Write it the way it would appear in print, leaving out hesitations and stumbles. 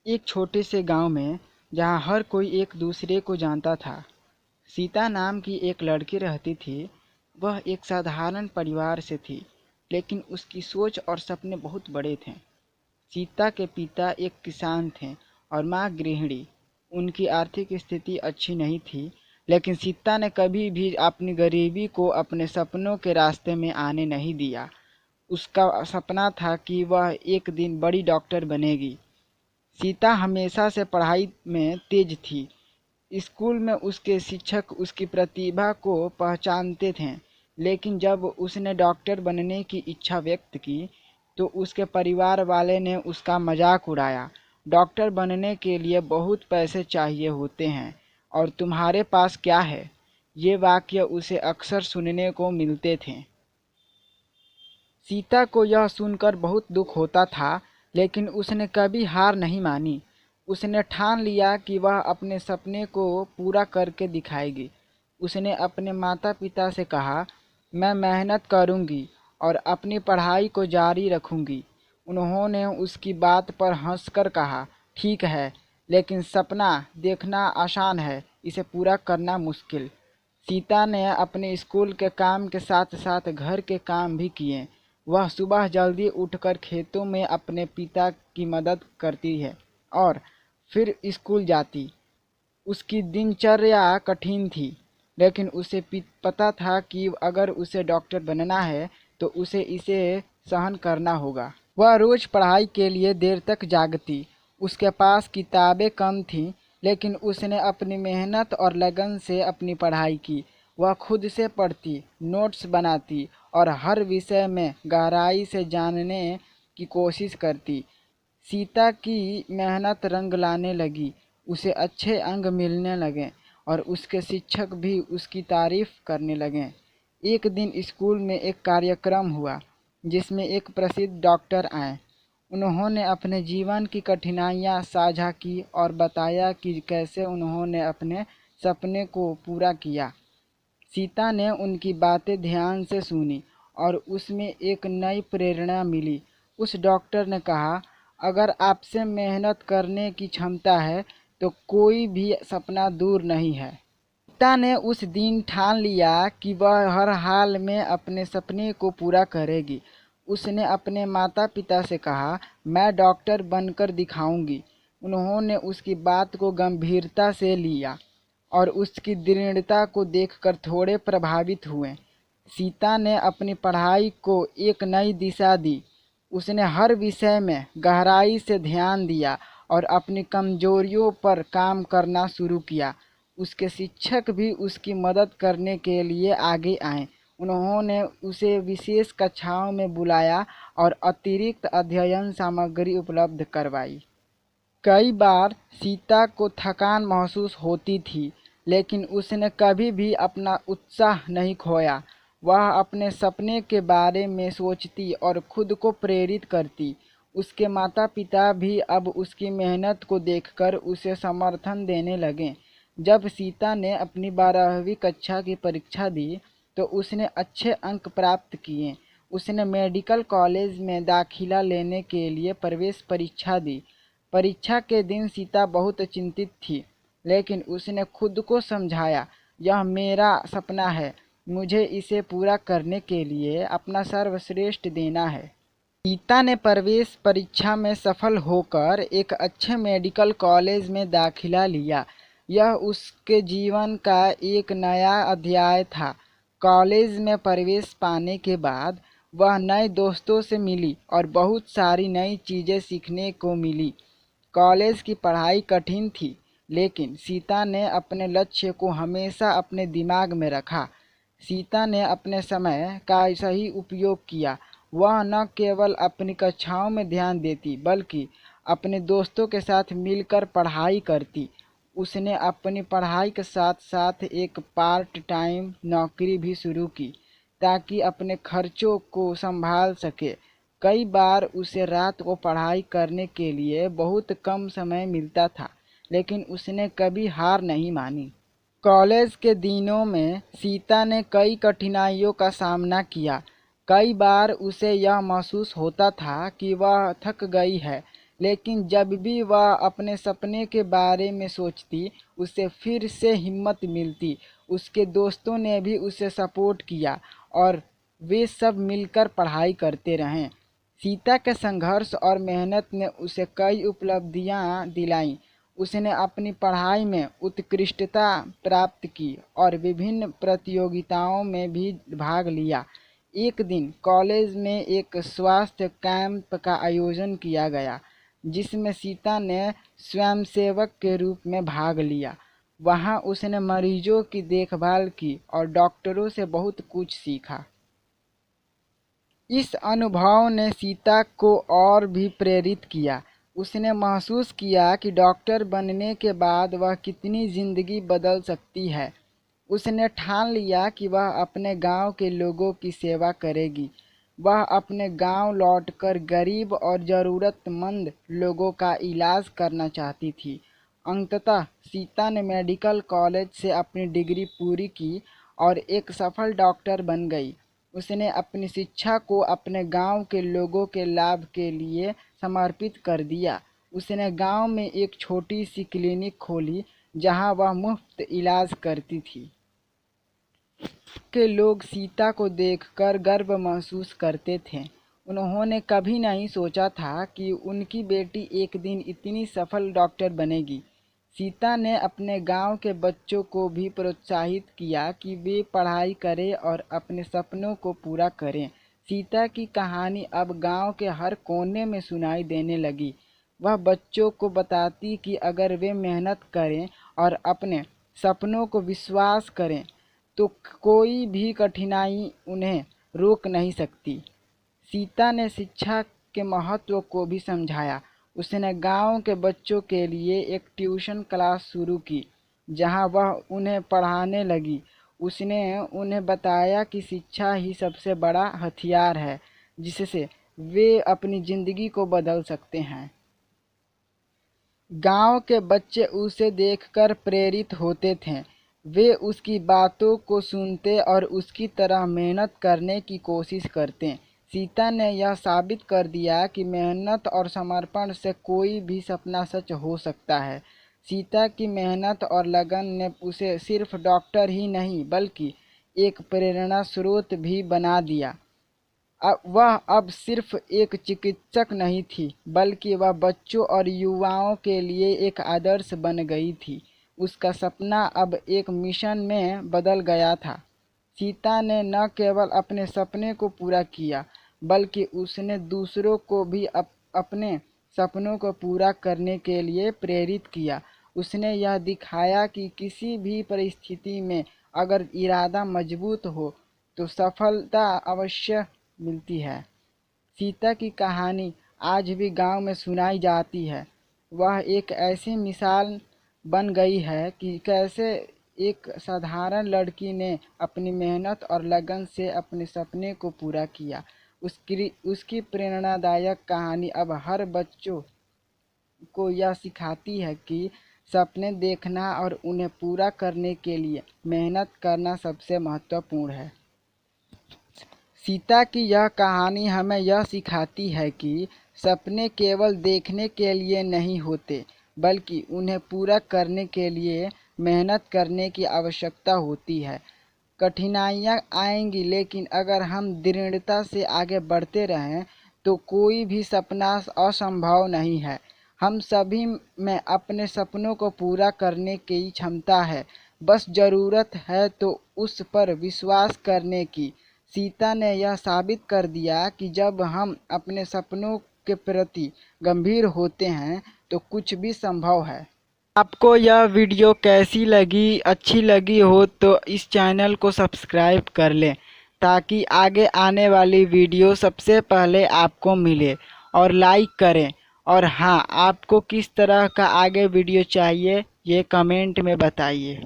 एक छोटे से गांव में जहां हर कोई एक दूसरे को जानता था, सीता नाम की एक लड़की रहती थी। वह एक साधारण परिवार से थी, लेकिन उसकी सोच और सपने बहुत बड़े थे। सीता के पिता एक किसान थे और माँ गृहिणी। उनकी आर्थिक स्थिति अच्छी नहीं थी, लेकिन सीता ने कभी भी अपनी गरीबी को अपने सपनों के रास्ते में आने नहीं दिया। उसका सपना था कि वह एक दिन बड़ी डॉक्टर बनेगी। सीता हमेशा से पढ़ाई में तेज थी। स्कूल में उसके शिक्षक उसकी प्रतिभा को पहचानते थे, लेकिन जब उसने डॉक्टर बनने की इच्छा व्यक्त की तो उसके परिवार वाले ने उसका मजाक उड़ाया। डॉक्टर बनने के लिए बहुत पैसे चाहिए होते हैं और तुम्हारे पास क्या है? ये वाक्य उसे अक्सर सुनने को मिलते थे। सीता को यह सुनकर बहुत दुख होता था, लेकिन उसने कभी हार नहीं मानी। उसने ठान लिया कि वह अपने सपने को पूरा करके दिखाएगी। उसने अपने माता पिता से कहा, मैं मेहनत करूंगी और अपनी पढ़ाई को जारी रखूंगी। उन्होंने उसकी बात पर हंसकर कहा, ठीक है, लेकिन सपना देखना आसान है, इसे पूरा करना मुश्किल। सीता ने अपने स्कूल के काम के साथ साथ घर के काम भी किए। वह सुबह जल्दी उठकर खेतों में अपने पिता की मदद करती है और फिर स्कूल जाती। उसकी दिनचर्या कठिन थी, लेकिन उसे पता था कि अगर उसे डॉक्टर बनना है तो उसे इसे सहन करना होगा। वह रोज पढ़ाई के लिए देर तक जागती। उसके पास किताबें कम थीं, लेकिन उसने अपनी मेहनत और लगन से अपनी पढ़ाई की। वह खुद से पढ़ती, नोट्स बनाती और हर विषय में गहराई से जानने की कोशिश करती। सीता की मेहनत रंग लाने लगी। उसे अच्छे अंक मिलने लगे और उसके शिक्षक भी उसकी तारीफ करने लगे। एक दिन स्कूल में एक कार्यक्रम हुआ जिसमें एक प्रसिद्ध डॉक्टर आए। उन्होंने अपने जीवन की कठिनाइयां साझा की और बताया कि कैसे उन्होंने अपने सपने को पूरा किया। सीता ने उनकी बातें ध्यान से सुनी और उसमें एक नई प्रेरणा मिली। उस डॉक्टर ने कहा, अगर आपसे मेहनत करने की क्षमता है तो कोई भी सपना दूर नहीं है। सीता ने उस दिन ठान लिया कि वह हर हाल में अपने सपने को पूरा करेगी। उसने अपने माता पिता से कहा, मैं डॉक्टर बनकर दिखाऊंगी। उन्होंने उसकी बात को गंभीरता से लिया और उसकी दृढ़ता को देखकर थोड़े प्रभावित हुए। सीता ने अपनी पढ़ाई को एक नई दिशा दी। उसने हर विषय में गहराई से ध्यान दिया और अपनी कमजोरियों पर काम करना शुरू किया। उसके शिक्षक भी उसकी मदद करने के लिए आगे आए। उन्होंने उसे विशेष कक्षाओं में बुलाया और अतिरिक्त अध्ययन सामग्री उपलब्ध करवाई। कई बार सीता को थकान महसूस होती थी, लेकिन उसने कभी भी अपना उत्साह नहीं खोया। वह अपने सपने के बारे में सोचती और खुद को प्रेरित करती। उसके माता पिता भी अब उसकी मेहनत को देखकर उसे समर्थन देने लगे। जब सीता ने अपनी 12वीं कक्षा की परीक्षा दी तो उसने अच्छे अंक प्राप्त किए। उसने मेडिकल कॉलेज में दाखिला लेने के लिए प्रवेश परीक्षा दी। परीक्षा के दिन सीता बहुत चिंतित थी, लेकिन उसने खुद को समझाया, यह मेरा सपना है, मुझे इसे पूरा करने के लिए अपना सर्वश्रेष्ठ देना है। सीता ने प्रवेश परीक्षा में सफल होकर एक अच्छे मेडिकल कॉलेज में दाखिला लिया। यह उसके जीवन का एक नया अध्याय था। कॉलेज में प्रवेश पाने के बाद वह नए दोस्तों से मिली और बहुत सारी नई चीज़ें सीखने को मिली। कॉलेज की पढ़ाई कठिन थी, लेकिन सीता ने अपने लक्ष्य को हमेशा अपने दिमाग में रखा। सीता ने अपने समय का सही उपयोग किया। वह न केवल अपनी कक्षाओं में ध्यान देती, बल्कि अपने दोस्तों के साथ मिलकर पढ़ाई करती। उसने अपनी पढ़ाई के साथ साथ एक पार्ट टाइम नौकरी भी शुरू की, ताकि अपने खर्चों को संभाल सके। कई बार उसे रात को पढ़ाई करने के लिए बहुत कम समय मिलता था, लेकिन उसने कभी हार नहीं मानी। कॉलेज के दिनों में सीता ने कई कठिनाइयों का सामना किया। कई बार उसे यह महसूस होता था कि वह थक गई है, लेकिन जब भी वह अपने सपने के बारे में सोचती, उसे फिर से हिम्मत मिलती। उसके दोस्तों ने भी उसे सपोर्ट किया और वे सब मिलकर पढ़ाई करते रहे। सीता के संघर्ष और मेहनत ने उसे कई उपलब्धियां दिलाईं। उसने अपनी पढ़ाई में उत्कृष्टता प्राप्त की और विभिन्न प्रतियोगिताओं में भी भाग लिया। एक दिन कॉलेज में एक स्वास्थ्य कैंप का आयोजन किया गया, जिसमें सीता ने स्वयंसेवक के रूप में भाग लिया। वहां उसने मरीजों की देखभाल की और डॉक्टरों से बहुत कुछ सीखा। इस अनुभव ने सीता को और भी प्रेरित किया। उसने महसूस किया कि डॉक्टर बनने के बाद वह कितनी जिंदगी बदल सकती है। उसने ठान लिया कि वह अपने गांव के लोगों की सेवा करेगी। वह अपने गांव लौटकर गरीब और ज़रूरतमंद लोगों का इलाज करना चाहती थी। अंततः सीता ने मेडिकल कॉलेज से अपनी डिग्री पूरी की और एक सफल डॉक्टर बन गई। उसने अपनी शिक्षा को अपने गांव के लोगों के लाभ के लिए समर्पित कर दिया। उसने गांव में एक छोटी सी क्लिनिक खोली, जहां वह मुफ्त इलाज करती थी। के लोग सीता को देखकर गर्व महसूस करते थे। उन्होंने कभी नहीं सोचा था कि उनकी बेटी एक दिन इतनी सफल डॉक्टर बनेगी। सीता ने अपने गांव के बच्चों को भी प्रोत्साहित किया कि वे पढ़ाई करें और अपने सपनों को पूरा करें। सीता की कहानी अब गांव के हर कोने में सुनाई देने लगी। वह बच्चों को बताती कि अगर वे मेहनत करें और अपने सपनों को विश्वास करें, तो कोई भी कठिनाई उन्हें रोक नहीं सकती। सीता ने शिक्षा के महत्व को भी समझाया। उसने गांव के बच्चों के लिए एक ट्यूशन क्लास शुरू की, जहां वह उन्हें पढ़ाने लगी। उसने उन्हें बताया कि शिक्षा ही सबसे बड़ा हथियार है, जिससे वे अपनी ज़िंदगी को बदल सकते हैं। गांव के बच्चे उसे देखकर प्रेरित होते थे। वे उसकी बातों को सुनते और उसकी तरह मेहनत करने की कोशिश करते। सीता ने यह साबित कर दिया कि मेहनत और समर्पण से कोई भी सपना सच हो सकता है। सीता की मेहनत और लगन ने उसे सिर्फ डॉक्टर ही नहीं, बल्कि एक प्रेरणा स्रोत भी बना दिया। वह अब सिर्फ एक चिकित्सक नहीं थी, बल्कि वह बच्चों और युवाओं के लिए एक आदर्श बन गई थी। उसका सपना अब एक मिशन में बदल गया था। सीता ने न केवल अपने सपने को पूरा किया, बल्कि उसने दूसरों को भी अपने सपनों को पूरा करने के लिए प्रेरित किया। उसने यह दिखाया कि किसी भी परिस्थिति में अगर इरादा मजबूत हो, तो सफलता अवश्य मिलती है। सीता की कहानी आज भी गांव में सुनाई जाती है। वह एक ऐसी मिसाल बन गई है कि कैसे एक साधारण लड़की ने अपनी मेहनत और लगन से अपने सपने को पूरा किया। उसकी प्रेरणादायक कहानी अब हर बच्चों को यह सिखाती है कि सपने देखना और उन्हें पूरा करने के लिए मेहनत करना सबसे महत्वपूर्ण है। सीता की यह कहानी हमें यह सिखाती है कि सपने केवल देखने के लिए नहीं होते, बल्कि उन्हें पूरा करने के लिए मेहनत करने की आवश्यकता होती है। कठिनाइयाँ आएंगी, लेकिन अगर हम दृढ़ता से आगे बढ़ते रहें, तो कोई भी सपना असंभव नहीं है। हम सभी में अपने सपनों को पूरा करने की क्षमता है, बस ज़रूरत है तो उस पर विश्वास करने की। सीता ने यह साबित कर दिया कि जब हम अपने सपनों के प्रति गंभीर होते हैं, तो कुछ भी संभव है। आपको यह वीडियो कैसी लगी? अच्छी लगी हो तो इस चैनल को सब्सक्राइब कर लें, ताकि आगे आने वाली वीडियो सबसे पहले आपको मिले, और लाइक करें। और हाँ, आपको किस तरह का आगे वीडियो चाहिए, ये कमेंट में बताइए।